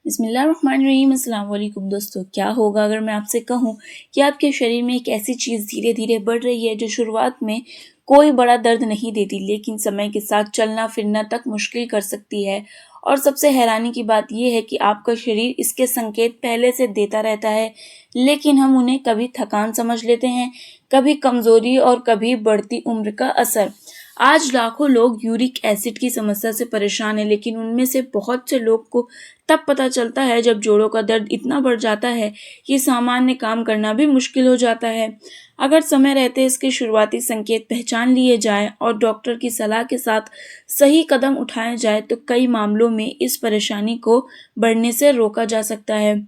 बिस्मिल्लाहिर्रहमानिर्रहीम। अस्सलाम वालेकुम दोस्तों, क्या होगा अगर मैं आपसे कहूँ कि आपके शरीर में एक ऐसी चीज़ धीरे धीरे बढ़ रही है जो शुरुआत में कोई बड़ा दर्द नहीं देती, लेकिन समय के साथ चलना फिरना तक मुश्किल कर सकती है। और सबसे हैरानी की बात यह है कि आपका शरीर इसके संकेत पहले से देता रहता है, लेकिन हम उन्हें कभी थकान समझ लेते हैं, कभी कमज़ोरी और कभी बढ़ती उम्र का असर। आज लाखों लोग यूरिक एसिड की समस्या से परेशान हैं, लेकिन उनमें से बहुत से लोग को तब पता चलता है जब जोड़ों का दर्द इतना बढ़ जाता है कि सामान्य काम करना भी मुश्किल हो जाता है। अगर समय रहते इसके शुरुआती संकेत पहचान लिए जाएं और डॉक्टर की सलाह के साथ सही कदम उठाए जाए तो कई मामलों में इस परेशानी को बढ़ने से रोका जा सकता है।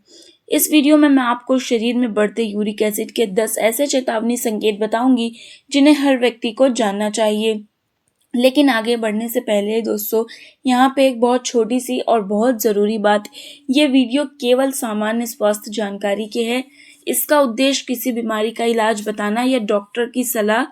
इस वीडियो में मैं आपको शरीर में बढ़ते यूरिक एसिड के 10 ऐसे चेतावनी संकेत बताऊंगी जिन्हें हर व्यक्ति को जानना चाहिए। लेकिन आगे बढ़ने से पहले दोस्तों, यहाँ पे एक बहुत छोटी सी और बहुत ज़रूरी बात। ये वीडियो केवल सामान्य स्वास्थ्य जानकारी के है। इसका उद्देश्य किसी बीमारी का इलाज बताना या डॉक्टर की सलाह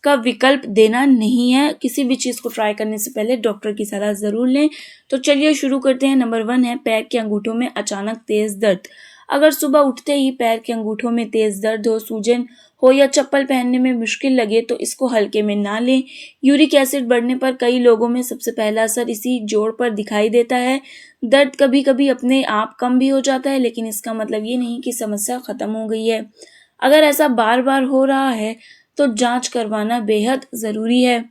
का विकल्प देना नहीं है। किसी भी चीज़ को ट्राई करने से पहले डॉक्टर की सलाह ज़रूर लें। तो चलिए शुरू करते हैं। नंबर 1 है पैर के अंगूठों में अचानक तेज़ दर्द। अगर सुबह उठते ही पैर के अंगूठों में तेज़ दर्द हो, सूजन हो या चप्पल पहनने में मुश्किल लगे तो इसको हल्के में ना लें। यूरिक एसिड बढ़ने पर कई लोगों में सबसे पहला असर इसी जोड़ पर दिखाई देता है। दर्द कभी कभी अपने आप कम भी हो जाता है, लेकिन इसका मतलब ये नहीं कि समस्या खत्म हो गई है। अगर ऐसा बार बार हो रहा है तो जांच करवाना बेहद ज़रूरी है।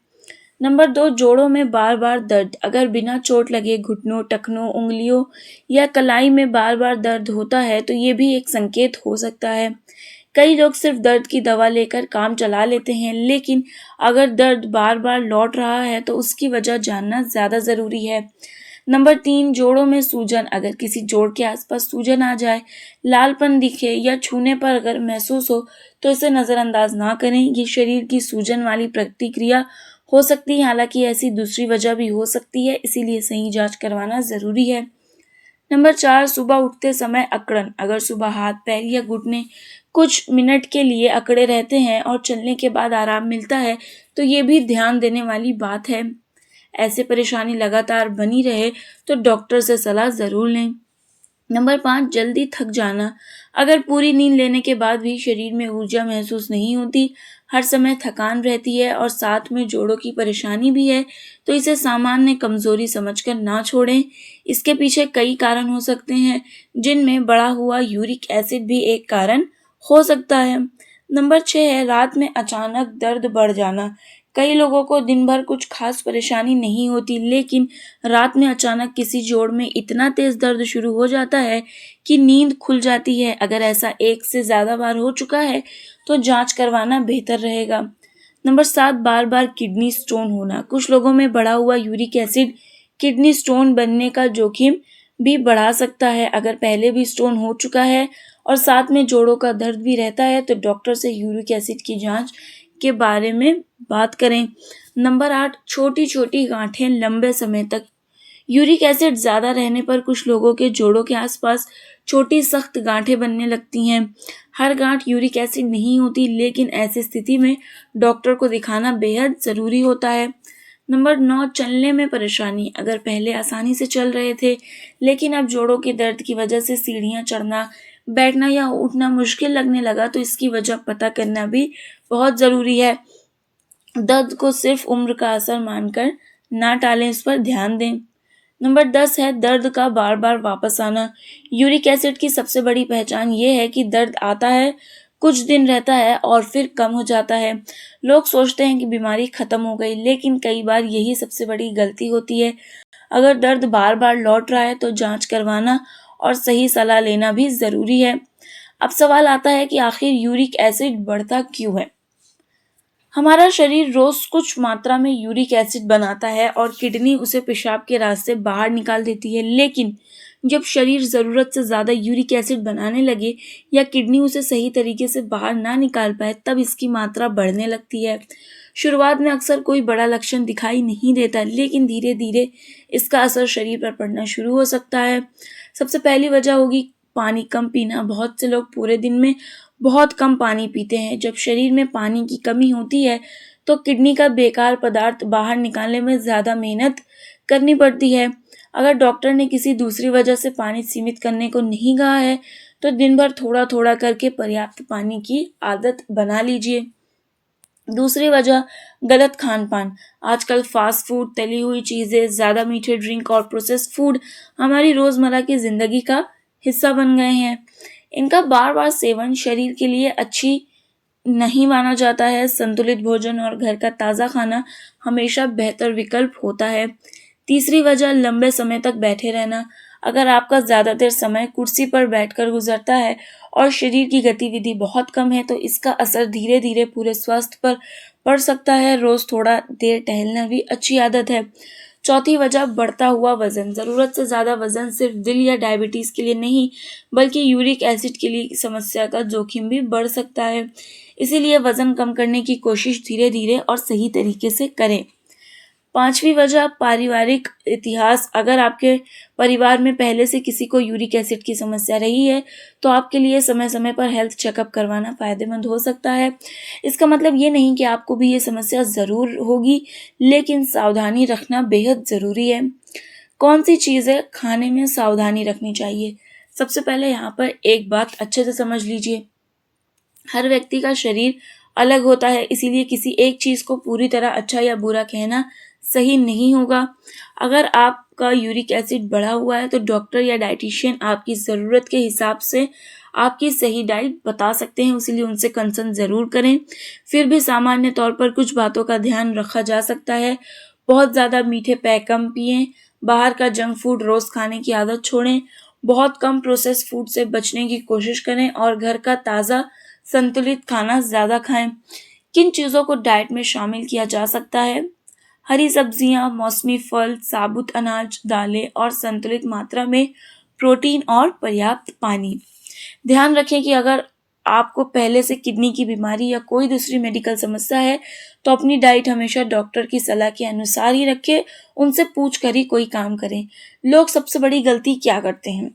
नंबर 2, जोड़ों में बार बार दर्द। अगर बिना चोट लगे घुटनों, टखनों, उंगलियों या कलाई में बार बार दर्द होता है तो ये भी एक संकेत हो सकता है। कई लोग सिर्फ दर्द की दवा लेकर काम चला लेते हैं, लेकिन अगर दर्द बार बार लौट रहा है तो उसकी वजह जानना ज़्यादा ज़रूरी है। नंबर 3, जोड़ों में सूजन। अगर किसी जोड़ के आसपास सूजन आ जाए, लालपन दिखे या छूने पर अगर महसूस हो तो इसे नज़रअंदाज ना करें। ये शरीर की सूजन वाली प्रतिक्रिया हो सकती है, हालांकि ऐसी दूसरी वजह भी हो सकती है, इसीलिए सही जांच करवाना ज़रूरी है। नंबर 4, सुबह उठते समय अकड़न। अगर सुबह हाथ, पैर या घुटने कुछ मिनट के लिए अकड़े रहते हैं और चलने के बाद आराम मिलता है तो ये भी ध्यान देने वाली बात है। ऐसे परेशानी लगातार बनी रहे तो डॉक्टर से सलाह ज़रूर लें। नंबर 5, जल्दी थक जाना। अगर पूरी नींद लेने के बाद भी शरीर में ऊर्जा महसूस नहीं होती, हर समय थकान रहती है और साथ में जोड़ों की परेशानी भी है, तो इसे सामान्य कमजोरी समझकर ना छोड़ें। इसके पीछे कई कारण हो सकते हैं, जिनमें बढ़ा हुआ यूरिक एसिड भी एक कारण हो सकता है। नंबर 6 है रात में अचानक दर्द बढ़ जाना। कई लोगों को दिन भर कुछ खास परेशानी नहीं होती, लेकिन रात में अचानक किसी जोड़ में इतना तेज दर्द शुरू हो जाता है कि नींद खुल जाती है। अगर ऐसा एक से ज़्यादा बार हो चुका है तो जांच करवाना बेहतर रहेगा। नंबर 7, बार बार किडनी स्टोन होना। कुछ लोगों में बढ़ा हुआ यूरिक एसिड किडनी स्टोन बनने का जोखिम भी बढ़ा सकता है। अगर पहले भी स्टोन हो चुका है और साथ में जोड़ों का दर्द भी रहता है तो डॉक्टर से यूरिक एसिड की जांच के बारे में बात करें। नंबर 8, छोटी छोटी गांठें लंबे समय तक। यूरिक एसिड ज़्यादा रहने पर कुछ लोगों के जोड़ों के आसपास छोटी सख्त गांठें बनने लगती हैं। हर गांठ यूरिक एसिड नहीं होती, लेकिन ऐसी स्थिति में डॉक्टर को दिखाना बेहद ज़रूरी होता है। नंबर 9, चलने में परेशानी। अगर पहले आसानी से चल रहे थे, लेकिन अब जोड़ों के दर्द की वजह से सीढ़ियाँ चढ़ना, बैठना या उठना मुश्किल लगने लगा तो इसकी वजह पता करना भी बहुत ज़रूरी है। दर्द को सिर्फ उम्र का असर मानकर ना टालें, इस पर ध्यान दें। नंबर 10 है दर्द का बार बार वापस आना। यूरिक एसिड की सबसे बड़ी पहचान ये है कि दर्द आता है, कुछ दिन रहता है और फिर कम हो जाता है। लोग सोचते हैं कि बीमारी खत्म हो गई, लेकिन कई बार यही सबसे बड़ी गलती होती है। अगर दर्द बार बार लौट रहा है तो जांच करवाना और सही सलाह लेना भी ज़रूरी है। अब सवाल आता है कि आखिर यूरिक एसिड बढ़ता क्यों है। हमारा शरीर रोज कुछ मात्रा में यूरिक एसिड बनाता है और किडनी उसे पेशाब के रास्ते बाहर निकाल देती है, लेकिन जब शरीर ज़रूरत से ज़्यादा यूरिक एसिड बनाने लगे या किडनी उसे सही तरीके से बाहर ना निकाल पाए तब इसकी मात्रा बढ़ने लगती है। शुरुआत में अक्सर कोई बड़ा लक्षण दिखाई नहीं देता, लेकिन धीरे धीरे इसका असर शरीर पर पड़ना शुरू हो सकता है। सबसे पहली वजह होगी पानी कम पीना। बहुत से लोग पूरे दिन में बहुत कम पानी पीते हैं। जब शरीर में पानी की कमी होती है तो किडनी का बेकार पदार्थ बाहर निकालने में ज़्यादा मेहनत करनी पड़ती है। अगर डॉक्टर ने किसी दूसरी वजह से पानी सीमित करने को नहीं कहा है तो दिन भर थोड़ा थोड़ा करके पर्याप्त पानी की आदत बना लीजिए। दूसरी वजह गलत खान-पान। आजकल फ़ास्ट फ़ूड, तली हुई चीज़ें, ज़्यादा मीठे ड्रिंक और प्रोसेस्ड फ़ूड हमारी रोज़मर्रा की ज़िंदगी का हिस्सा बन गए हैं। इनका बार-बार सेवन शरीर के लिए अच्छी नहीं माना जाता है। संतुलित भोजन और घर का ताज़ा खाना हमेशा बेहतर विकल्प होता है। तीसरी वजह लंबे समय तक बैठे रहना। अगर आपका ज़्यादातर समय कुर्सी पर बैठकर गुजरता है और शरीर की गतिविधि बहुत कम है तो इसका असर धीरे धीरे पूरे स्वास्थ्य पर पड़ सकता है। रोज़ थोड़ा देर टहलना भी अच्छी आदत है। चौथी वजह बढ़ता हुआ वजन। ज़रूरत से ज़्यादा वजन सिर्फ दिल या डायबिटीज़ के लिए नहीं बल्कि यूरिक एसिड के लिए समस्या का जोखिम भी बढ़ सकता है। इसीलिए वजन कम करने की कोशिश धीरे धीरे और सही तरीके से करें। पांचवी वजह पारिवारिक इतिहास। अगर आपके परिवार में पहले से किसी को यूरिक एसिड की समस्या रही है तो आपके लिए समय समय पर हेल्थ चेकअप करवाना फायदेमंद हो सकता है। इसका मतलब ये नहीं कि आपको भी ये समस्या ज़रूर होगी, लेकिन सावधानी रखना बेहद ज़रूरी है। कौन सी चीज़ें खाने में सावधानी रखनी चाहिए? सबसे पहले यहाँ पर एक बात अच्छे से समझ लीजिए। हर व्यक्ति का शरीर अलग होता है, इसीलिए किसी एक चीज़ को पूरी तरह अच्छा या बुरा कहना सही नहीं होगा। अगर आपका यूरिक एसिड बढ़ा हुआ है तो डॉक्टर या डाइटिशियन आपकी ज़रूरत के हिसाब से आपकी सही डाइट बता सकते हैं, इसीलिए उनसे कंसल्ट ज़रूर करें। फिर भी सामान्य तौर पर कुछ बातों का ध्यान रखा जा सकता है। बहुत ज़्यादा मीठे पेय कम पिएँ, बाहर का जंक फूड रोज़ खाने की आदत छोड़ें, बहुत कम प्रोसेस्ड फूड से बचने की कोशिश करें और घर का ताज़ा संतुलित खाना ज़्यादा खाएं। किन चीज़ों को डाइट में शामिल किया जा सकता है? हरी सब्जियां, मौसमी फल, साबुत अनाज, दालें और संतुलित मात्रा में प्रोटीन और पर्याप्त पानी। ध्यान रखें कि अगर आपको पहले से किडनी की बीमारी या कोई दूसरी मेडिकल समस्या है तो अपनी डाइट हमेशा डॉक्टर की सलाह के अनुसार ही रखें, उनसे पूछ कर ही कोई काम करें। लोग सबसे बड़ी गलती क्या करते हैं?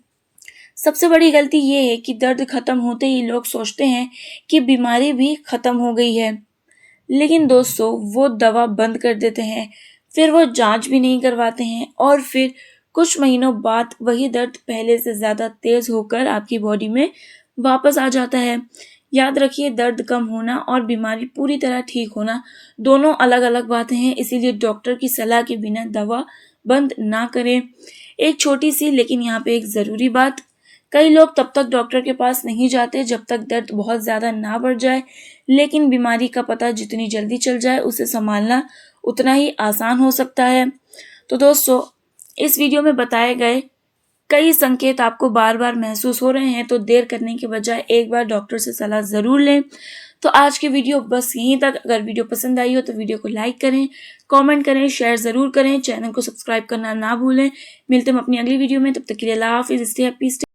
सबसे बड़ी गलती ये है कि दर्द खत्म होते ही लोग सोचते हैं कि बीमारी भी खत्म हो गई है। लेकिन दोस्तों, वो दवा बंद कर देते हैं, फिर वो जांच भी नहीं करवाते हैं और फिर कुछ महीनों बाद वही दर्द पहले से ज़्यादा तेज़ होकर आपकी बॉडी में वापस आ जाता है। याद रखिए, दर्द कम होना और बीमारी पूरी तरह ठीक होना दोनों अलग अलग बातें हैं, इसीलिए डॉक्टर की सलाह के बिना दवा बंद ना करें। एक छोटी सी लेकिन यहाँ पे एक ज़रूरी बात, कई लोग तब तक डॉक्टर के पास नहीं जाते जब तक दर्द बहुत ज़्यादा ना बढ़ जाए, लेकिन बीमारी का पता जितनी जल्दी चल जाए उसे संभालना उतना ही आसान हो सकता है। तो दोस्तों, इस वीडियो में बताए गए कई संकेत आपको बार बार महसूस हो रहे हैं तो देर करने के बजाय एक बार डॉक्टर से सलाह ज़रूर लें। तो आज की वीडियो बस यहीं तक। अगर वीडियो पसंद आई हो तो वीडियो को लाइक करें, कमेंट करें, शेयर ज़रूर करें, चैनल को सब्सक्राइब करना ना भूलें। मिलते हैं अपनी अगली वीडियो में, तब तक के लिए अल्लाह हाफिज़। Stay happy.